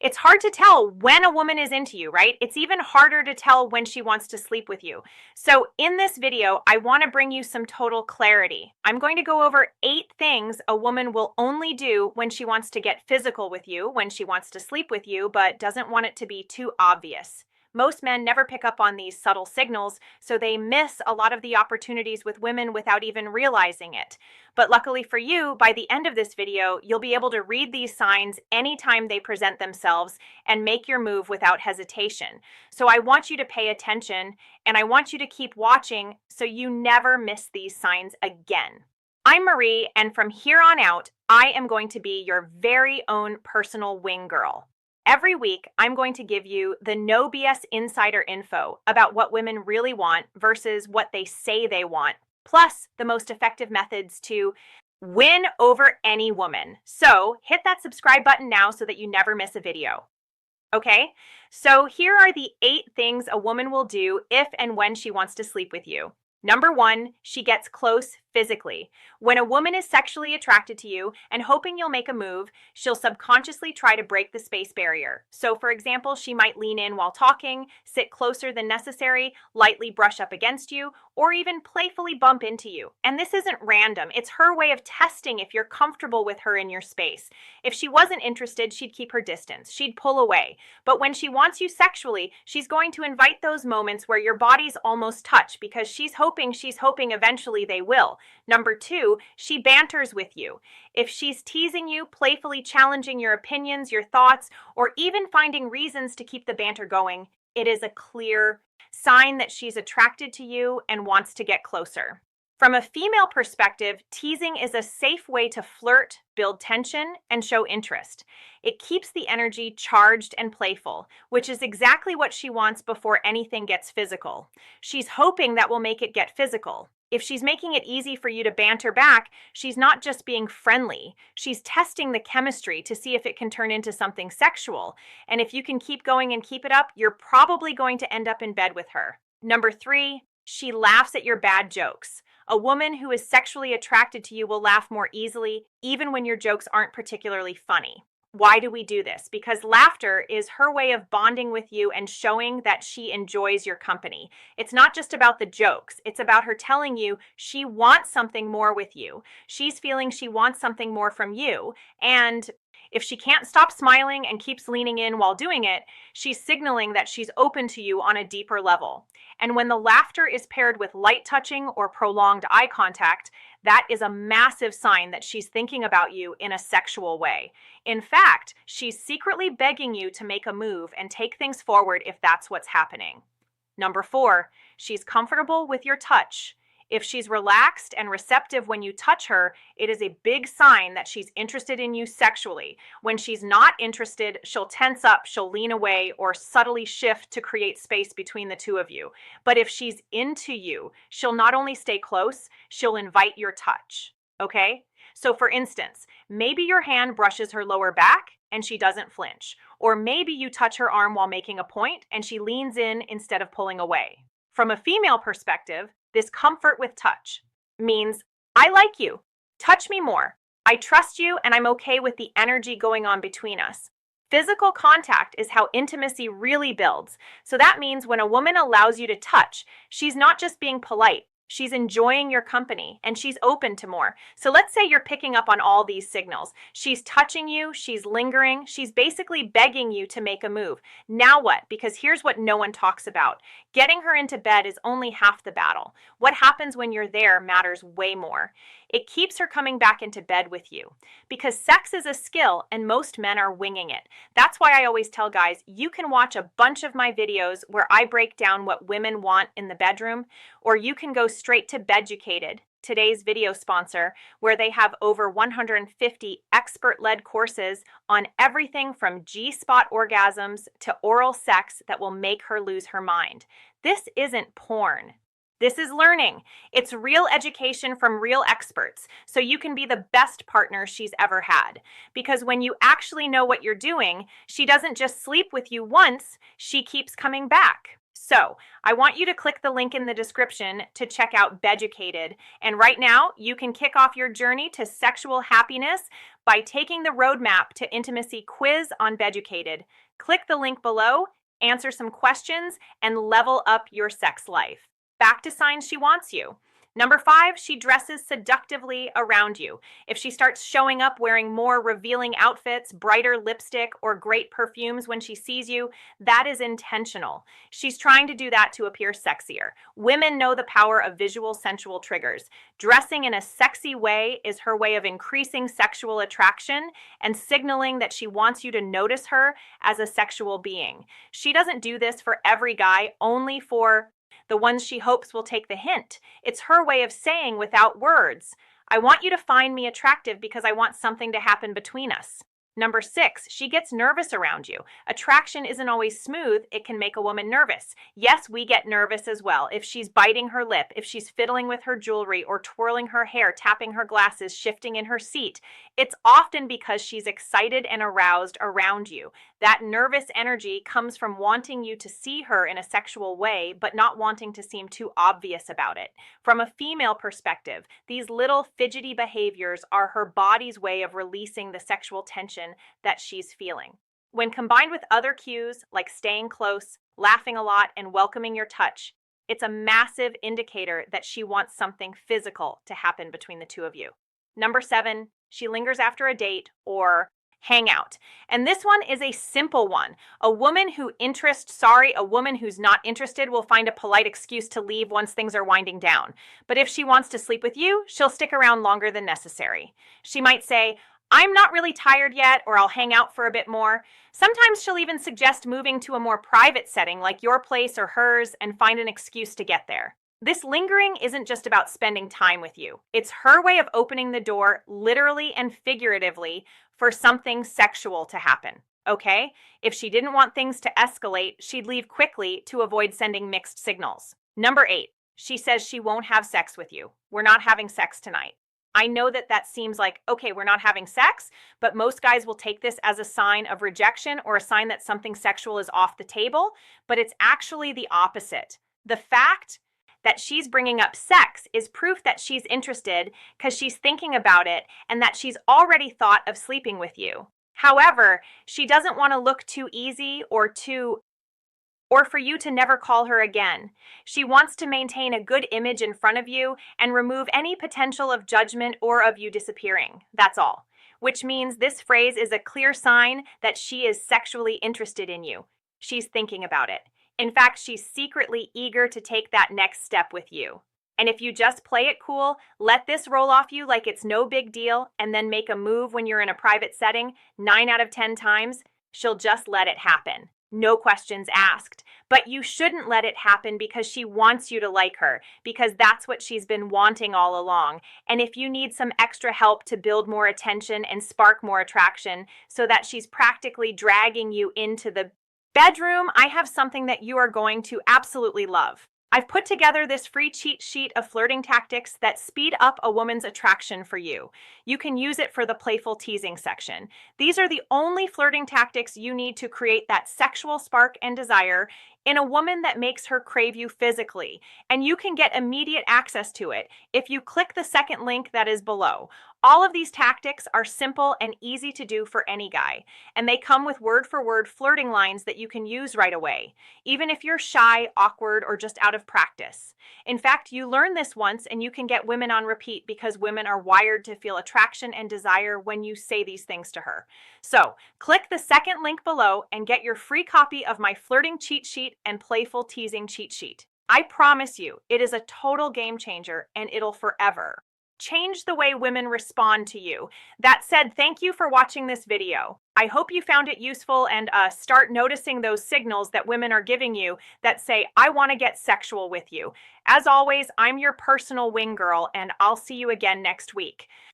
It's hard to tell when a woman is into you, right? It's even harder to tell when she wants to sleep with you. So in this video, I want to bring you some total clarity. I'm going to go over 8 things a woman will only do when she wants to get physical with you, when she wants to sleep with you, but doesn't want it to be too obvious. Most men never pick up on these subtle signals, so they miss a lot of the opportunities with women without even realizing it. But luckily for you, by the end of this video, you'll be able to read these signs anytime they present themselves and make your move without hesitation. So I want you to pay attention, and I want you to keep watching so you never miss these signs again. I'm Marie, and from here on out, I am going to be your very own personal wing girl. Every week, I'm going to give you the no BS insider info about what women really want versus what they say they want, plus the most effective methods to win over any woman. So hit that subscribe button now so that you never miss a video. Okay, so here are the 8 things a woman will do if and when she wants to sleep with you. Number 1, she gets close physically. When a woman is sexually attracted to you and hoping you'll make a move, she'll subconsciously try to break the space barrier. So for example, she might lean in while talking, sit closer than necessary, lightly brush up against you, or even playfully bump into you. And this isn't random. It's her way of testing if you're comfortable with her in your space. If she wasn't interested, she'd keep her distance. She'd pull away. But when she wants you sexually, she's going to invite those moments where your bodies almost touch because she's hoping eventually they will. Number 2, she banters with you. If she's teasing you, playfully challenging your opinions, your thoughts, or even finding reasons to keep the banter going, it is a clear sign that she's attracted to you and wants to get closer. From a female perspective, teasing is a safe way to flirt, build tension, and show interest. It keeps the energy charged and playful, which is exactly what she wants before anything gets physical. She's hoping that will make it get physical. If she's making it easy for you to banter back, she's not just being friendly. She's testing the chemistry to see if it can turn into something sexual. And if you can keep going and keep it up, you're probably going to end up in bed with her. Number 3, she laughs at your bad jokes. A woman who is sexually attracted to you will laugh more easily, even when your jokes aren't particularly funny. Why do we do this? Because laughter is her way of bonding with you and showing that she enjoys your company. It's not just about the jokes. It's about her telling you she wants something more with you. She's feeling she wants something more from you. And if she can't stop smiling and keeps leaning in while doing it, she's signaling that she's open to you on a deeper level. And when the laughter is paired with light touching or prolonged eye contact, that is a massive sign that she's thinking about you in a sexual way. In fact, she's secretly begging you to make a move and take things forward if that's what's happening. Number 4, she's comfortable with your touch. If she's relaxed and receptive when you touch her, it is a big sign that she's interested in you sexually. When she's not interested, she'll tense up, she'll lean away, or subtly shift to create space between the two of you. But if she's into you, she'll not only stay close, she'll invite your touch. Okay? So for instance, maybe your hand brushes her lower back and she doesn't flinch. Or maybe you touch her arm while making a point and she leans in instead of pulling away. From a female perspective, this comfort with touch means, I like you. Touch me more. I trust you and I'm okay with the energy going on between us. Physical contact is how intimacy really builds. So that means when a woman allows you to touch, she's not just being polite. She's enjoying your company and she's open to more. So let's say you're picking up on all these signals. She's touching you, she's lingering, she's basically begging you to make a move. Now what? Because here's what no one talks about. Getting her into bed is only half the battle. What happens when you're there matters way more. It keeps her coming back into bed with you. Because sex is a skill and most men are winging it. That's why I always tell guys, you can watch a bunch of my videos where I break down what women want in the bedroom, or you can go straight to Beducated, today's video sponsor, where they have over 150 expert-led courses on everything from G-spot orgasms to oral sex that will make her lose her mind. This isn't porn. This is learning. It's real education from real experts, so you can be the best partner she's ever had. Because when you actually know what you're doing, she doesn't just sleep with you once, she keeps coming back. So, I want you to click the link in the description to check out Beducated. And right now, you can kick off your journey to sexual happiness by taking the roadmap to intimacy quiz on Beducated. Click the link below, answer some questions, and level up your sex life. Back to signs she wants you. Number 5, she dresses seductively around you. If she starts showing up wearing more revealing outfits, brighter lipstick, or great perfumes when she sees you, that is intentional. She's trying to do that to appear sexier. Women know the power of visual sensual triggers. Dressing in a sexy way is her way of increasing sexual attraction and signaling that she wants you to notice her as a sexual being. She doesn't do this for every guy, only for the ones she hopes will take the hint. It's her way of saying without words, I want you to find me attractive because I want something to happen between us. Number 6, she gets nervous around you. Attraction isn't always smooth. It can make a woman nervous. Yes, we get nervous as well. If she's biting her lip, if she's fiddling with her jewelry or twirling her hair, tapping her glasses, shifting in her seat, it's often because she's excited and aroused around you. That nervous energy comes from wanting you to see her in a sexual way, but not wanting to seem too obvious about it. From a female perspective, these little fidgety behaviors are her body's way of releasing the sexual tension that she's feeling. When combined with other cues like staying close, laughing a lot, and welcoming your touch, it's a massive indicator that she wants something physical to happen between the two of you. Number 7, she lingers after a date or hangout. And this one is a simple one. A woman who's not interested will find a polite excuse to leave once things are winding down. But if she wants to sleep with you, she'll stick around longer than necessary. She might say, I'm not really tired yet, or I'll hang out for a bit more. Sometimes she'll even suggest moving to a more private setting like your place or hers and find an excuse to get there. This lingering isn't just about spending time with you. It's her way of opening the door, literally and figuratively, for something sexual to happen. Okay? If she didn't want things to escalate, she'd leave quickly to avoid sending mixed signals. Number 8, she says she won't have sex with you. We're not having sex tonight. I know that seems like, okay, we're not having sex, but most guys will take this as a sign of rejection or a sign that something sexual is off the table, but it's actually the opposite. The fact that she's bringing up sex is proof that she's interested because she's thinking about it and that she's already thought of sleeping with you. However, she doesn't want to look too easy or for you to never call her again. She wants to maintain a good image in front of you and remove any potential of judgment or of you disappearing. That's all. Which means this phrase is a clear sign that she is sexually interested in you. She's thinking about it. In fact, she's secretly eager to take that next step with you. And if you just play it cool, let this roll off you like it's no big deal, and then make a move when you're in a private setting, 9 out of 10 times, she'll just let it happen. No questions asked. But you shouldn't let it happen because she wants you to like her, because that's what she's been wanting all along. And if you need some extra help to build more attention and spark more attraction so that she's practically dragging you into the bedroom, I have something that you are going to absolutely love. I've put together this free cheat sheet of flirting tactics that speed up a woman's attraction for you. You can use it for the playful teasing section. These are the only flirting tactics you need to create that sexual spark and desire in a woman that makes her crave you physically. And you can get immediate access to it if you click the second link that is below. All of these tactics are simple and easy to do for any guy, and they come with word-for-word flirting lines that you can use right away, even if you're shy, awkward, or just out of practice. In fact, you learn this once and you can get women on repeat because women are wired to feel attraction and desire when you say these things to her. So, click the second link below and get your free copy of my flirting cheat sheet and playful teasing cheat sheet. I promise you, it is a total game changer and it'll forever change the way women respond to you. That said, thank you for watching this video. I hope you found it useful and start noticing those signals that women are giving you that say, I want to get sexual with you. As always, I'm your personal wing girl, and I'll see you again next week.